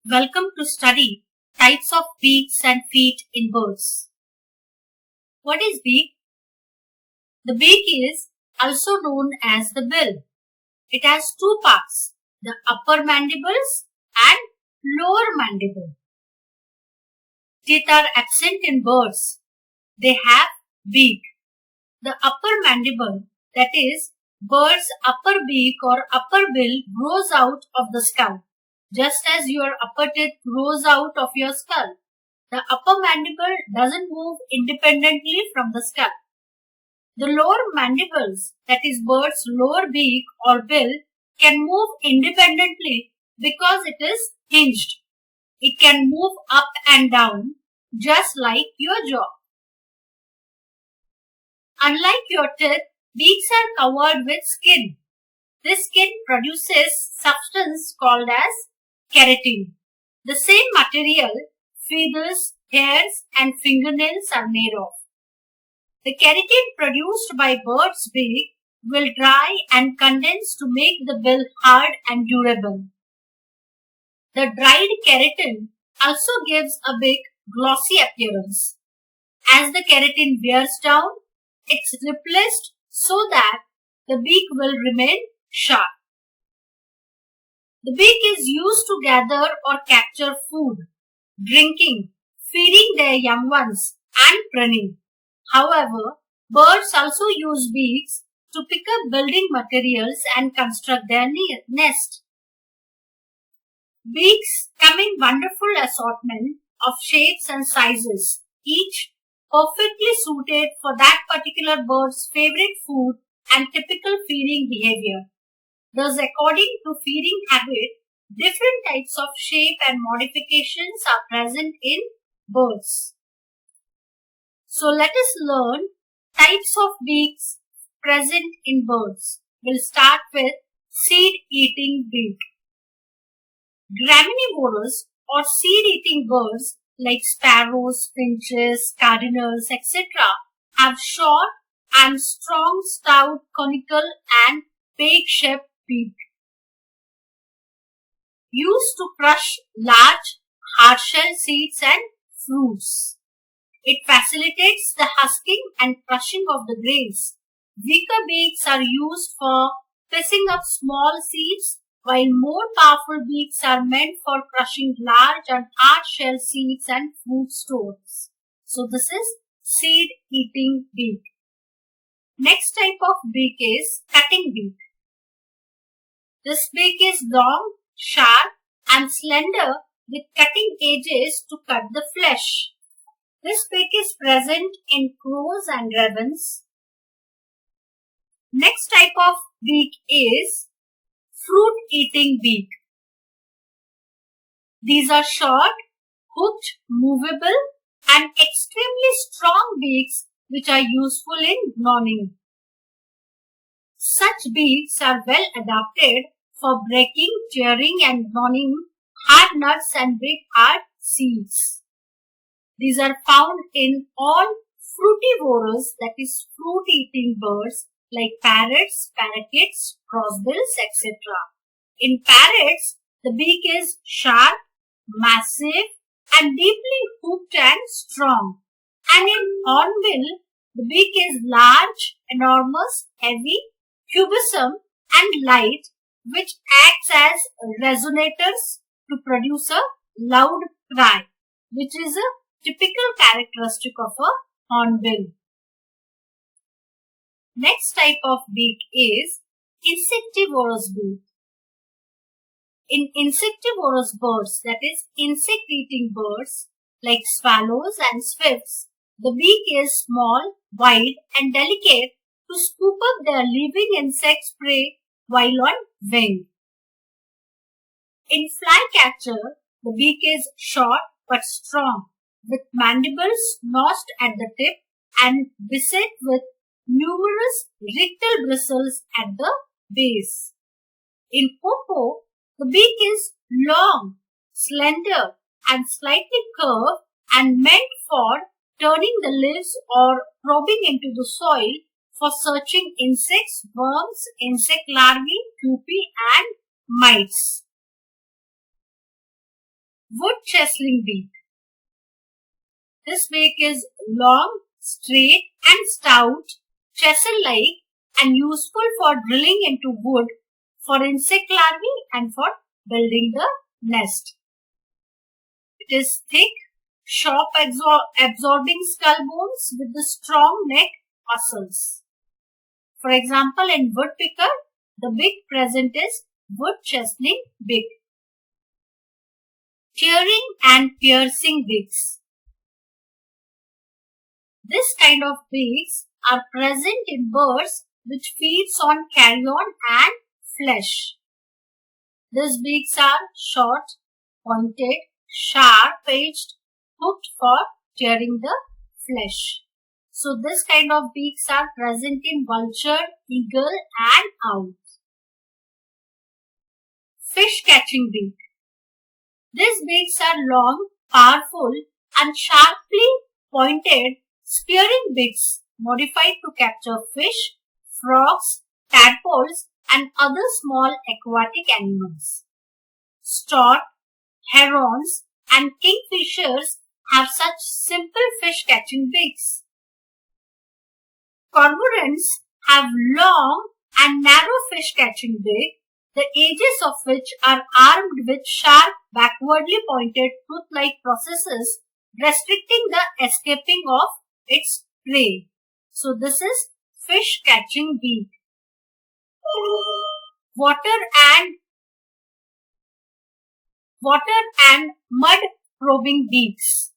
Welcome to study types of beaks and feet in birds. What is beak? The beak is also known as the bill. It has two parts, the upper mandibles and lower mandible. Teeth are absent in birds. They have beak. The upper mandible, that is, bird's upper beak or upper bill, grows out of the skull. Just as your upper teeth grows out of your skull, the upper mandible doesn't move independently from the skull. The lower mandibles, that is bird's lower beak or bill, can move independently because it is hinged. It can move up and down just like your jaw. Unlike your teeth, beaks are covered with skin. This skin produces substance called as keratin. The same material feathers, hairs and fingernails are made of. The keratin produced by bird's beak will dry and condense to make the bill hard and durable. The dried keratin also gives a beak glossy appearance. As the keratin wears down, it's replaced so that the beak will remain sharp. The beak is used to gather or capture food, drinking, feeding their young ones, and pruning. However, birds also use beaks to pick up building materials and construct their nest. Beaks come in wonderful assortment of shapes and sizes, each perfectly suited for that particular bird's favorite food and typical feeding behavior. Thus, according to feeding habit, different types of shape and modifications are present in birds. So, let us learn types of beaks present in birds. We'll start with seed-eating beak. Graminivorous or seed-eating birds like sparrows, finches, cardinals, etc. have short and strong, stout, conical and peg-shaped beak. Used to crush large hard-shell seeds and fruits. It facilitates the husking and crushing of the grains. Weaker beaks are used for pressing up small seeds, while more powerful beaks are meant for crushing large and hard-shell seeds and fruit stores. So this is seed-eating beak. Next type of beak is cutting beak. This beak is long, sharp and slender with cutting edges to cut the flesh. This beak is present in crows and ravens. Next type of beak is fruit-eating beak. These are short, hooked, movable and extremely strong beaks which are useful in gnawing. Such beaks are well adapted for breaking, tearing and gnawing hard nuts and big hard seeds. These are found in all fruitivorous, that is fruit-eating birds like parrots, parakeets, crossbills, etc. In parrots, the beak is sharp, massive and deeply hooked and strong. And in hornbill, the beak is large, enormous, heavy, cubisome and light, which acts as resonators to produce a loud cry, which is a typical characteristic of a hornbill. Next type of beak is insectivorous beak. In insectivorous birds, that is insect-eating birds like swallows and swifts, the beak is small, wide and delicate to scoop up their living insects' prey while on wing. In flycatcher, the beak is short but strong, with mandibles notched at the tip and beset with numerous rictal bristles at the base. In popo, the beak is long, slender and slightly curved and meant for turning the leaves or probing into the soil for searching insects, worms, insect larvae, pupae and mites. Wood chestling beak. This beak is long, straight and stout, chisel-like and useful for drilling into wood, for insect larvae and for building the nest. It is thick, sharp absorbing skull bones with the strong neck muscles. For example, in woodpecker, the beak present is wood chestling beak. Tearing and piercing beaks. This kind of beaks are present in birds which feeds on carrion and flesh. These beaks are short, pointed, sharp-edged, hooked for tearing the flesh. So this kind of beaks are present in vulture, eagle and owl. Fish catching beak. These beaks are long, powerful and sharply pointed spearing beaks modified to capture fish, frogs, tadpoles and other small aquatic animals. Stork, herons and kingfishers have such simple fish catching beaks. Cormorants have long and narrow fish catching beak, the edges of which are armed with sharp backwardly pointed tooth-like processes restricting the escaping of its prey. So this is fish catching beak. Water and mud probing beaks.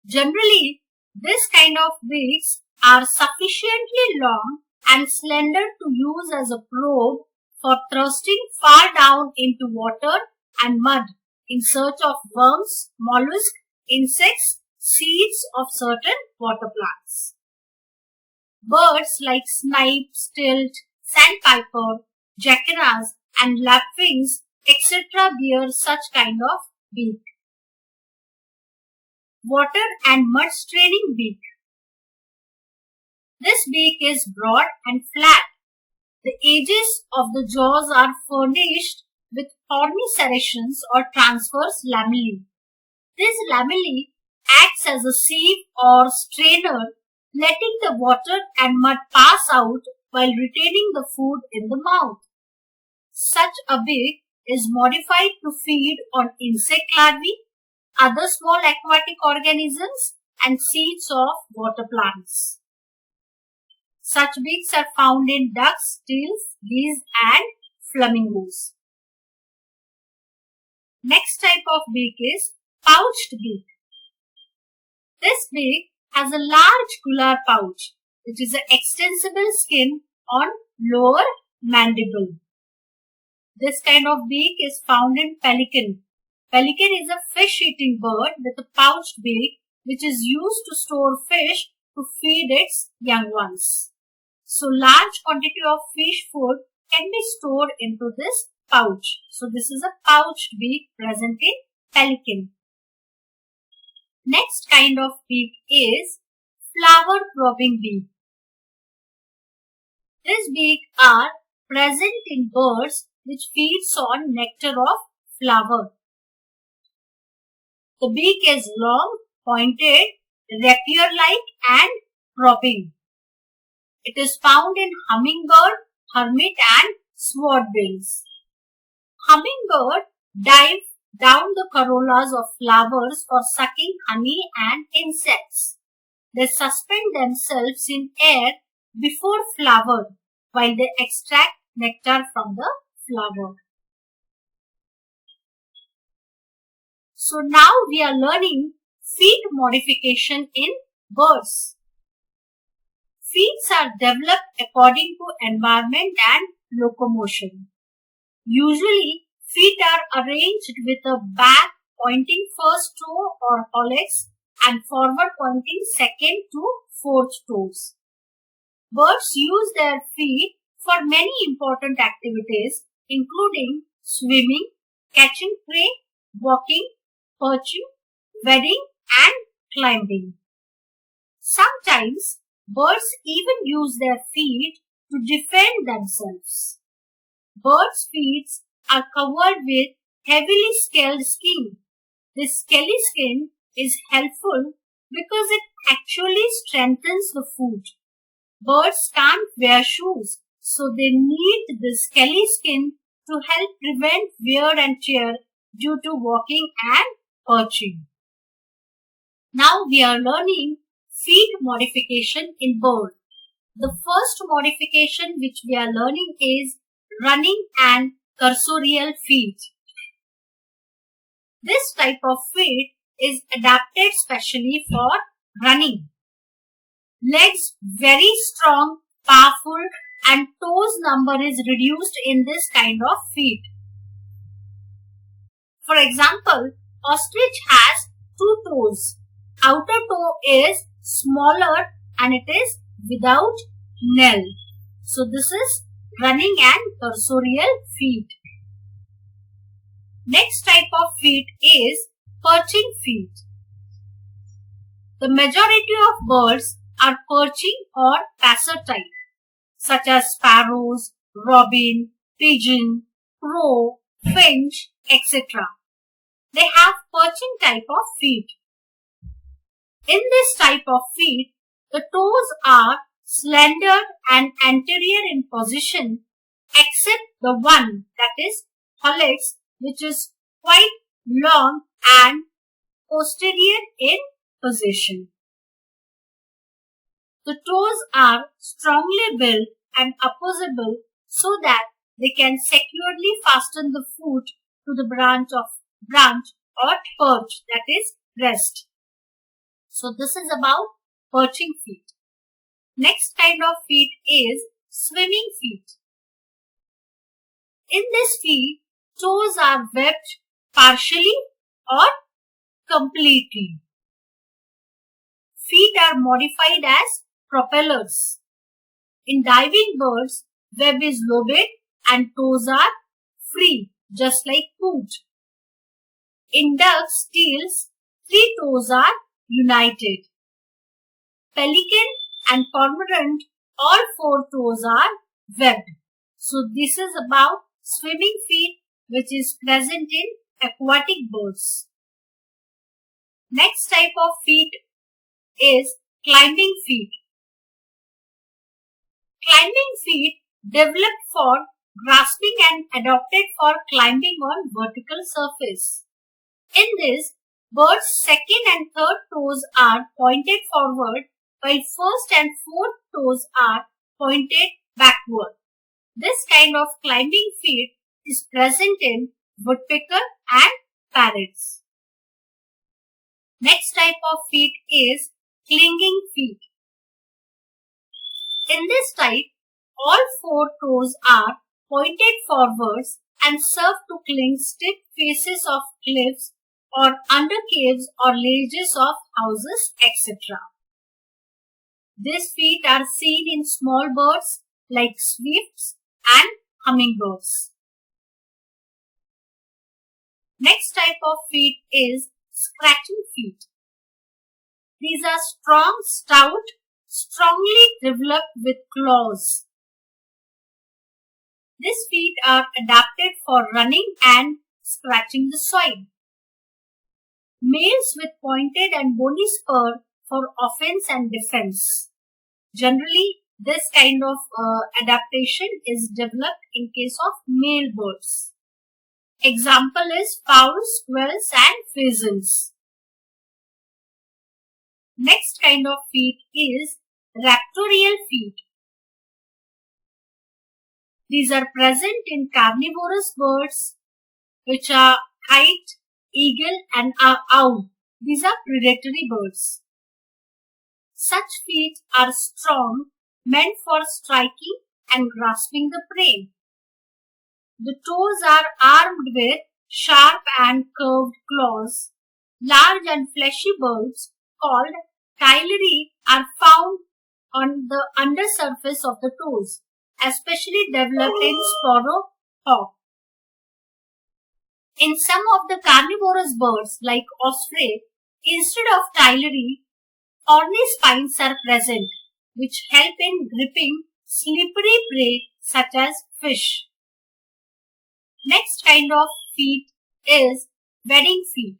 Generally, this kind of beaks are sufficiently long and slender to use as a probe for thrusting far down into water and mud in search of worms, mollusks, insects, seeds of certain water plants. Birds like snipe, stilt, sandpiper, jacanas and lapwings, etc. bear such kind of beak. Water and mud straining beak. This beak is broad and flat. The edges of the jaws are furnished with horny serrations or transverse lamellae. These lamellae acts as a sieve or strainer, letting the water and mud pass out while retaining the food in the mouth. Such a beak is modified to feed on insect larvae, other small aquatic organisms and seeds of water plants. Such beaks are found in ducks, teals, geese and flamingos. Next type of beak is pouched beak. This beak has a large gular pouch, which is an extensible skin on lower mandible. This kind of beak is found in pelican. Pelican is a fish-eating bird with a pouched beak, which is used to store fish to feed its young ones. So large quantity of fish food can be stored into this pouch. So this is a pouched beak present in pelican. Next kind of beak is flower probing beak. These beaks are present in birds which feeds on nectar of flower. The beak is long, pointed, rapier-like and probing. It is found in hummingbird, hermit and swordbills. Hummingbird dive down the corollas of flowers for sucking honey and insects. They suspend themselves in air before flower while they extract nectar from the flower. So now we are learning feet modification in birds. Feet are developed according to environment and locomotion. Usually, feet are arranged with a back pointing first toe or hallux and forward pointing second to fourth toes. Birds use their feet for many important activities, including swimming, catching prey, walking, perching, wading, and climbing. Sometimes, birds even use their feet to defend themselves. Birds' feet are covered with heavily scaled skin. This scaly skin is helpful because it actually strengthens the foot. Birds can't wear shoes, so they need the scaly skin to help prevent wear and tear due to walking and perching. Now we are learning feet modification in bird. The first modification which we are learning is running and cursorial feet. This type of feet is adapted specially for running. Legs very strong, powerful, and toes number is reduced in this kind of feet. For example, ostrich has 2 toes. Outer toe is smaller and it is without nail. So this is running and cursorial feet. Next type of feet is perching feet. The majority of birds are perching or passer type, such as sparrows, robin, pigeon, crow, finch, etc. They have perching type of feet. In this type of feet, the toes are slender and anterior in position, except the one, that is hallux, which is quite long and posterior in position. The toes are strongly built and opposable so that they can securely fasten the foot to the branch or perch, that is rest. So this is about perching feet. Next kind of feet is swimming feet. In this feet, toes are webbed partially or completely. Feet are modified as propellers. In diving birds, web is lobed and toes are free, just like foot. In ducks, teals, 3 toes are united. Pelican and cormorant, all 4 toes are webbed. So this is about swimming feet, which is present in aquatic birds. Next type of feet is climbing feet. Climbing feet developed for grasping and adapted for climbing on vertical surface. In this, birds' second and third toes are pointed forward, while first and fourth toes are pointed backward. This kind of climbing feet is present in woodpecker and parrots. Next type of feet is clinging feet. In this type, all 4 toes are pointed forwards and serve to cling steep faces of cliffs or under caves or ledges of houses, etc. These feet are seen in small birds like swifts and hummingbirds. Next type of feet is scratching feet. These are strong, stout, strongly developed with claws. These feet are adapted for running and scratching the soil. Males with pointed and bony spur for offense and defense. Generally, this kind of adaptation is developed in case of male birds. Example is fowls, squirrels and pheasants. Next kind of feet is raptorial feet. These are present in carnivorous birds, which are kite, eagle and owl. These are predatory birds. Such feet are strong, meant for striking and grasping the prey. The toes are armed with sharp and curved claws. Large and fleshy bulbs called tyleri are found on the undersurface of the toes, especially developed in sparrowhawk. In some of the carnivorous birds like osprey, instead of tyleri, horny spines are present, which help in gripping slippery prey such as fish. Next kind of feet is wading feet.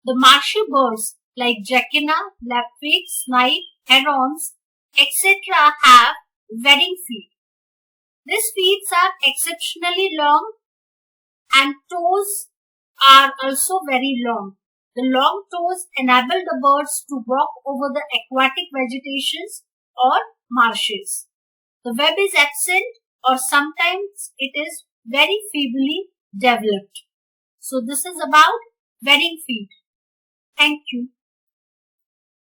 The marshy birds like jacana, lapwing, snipe, herons, etc. have wading feet. These feet are exceptionally long and toes are also very long. The long toes enable the birds to walk over the aquatic vegetations or marshes. The web is absent or sometimes it is very feebly developed. So this is about wading feet. Thank you.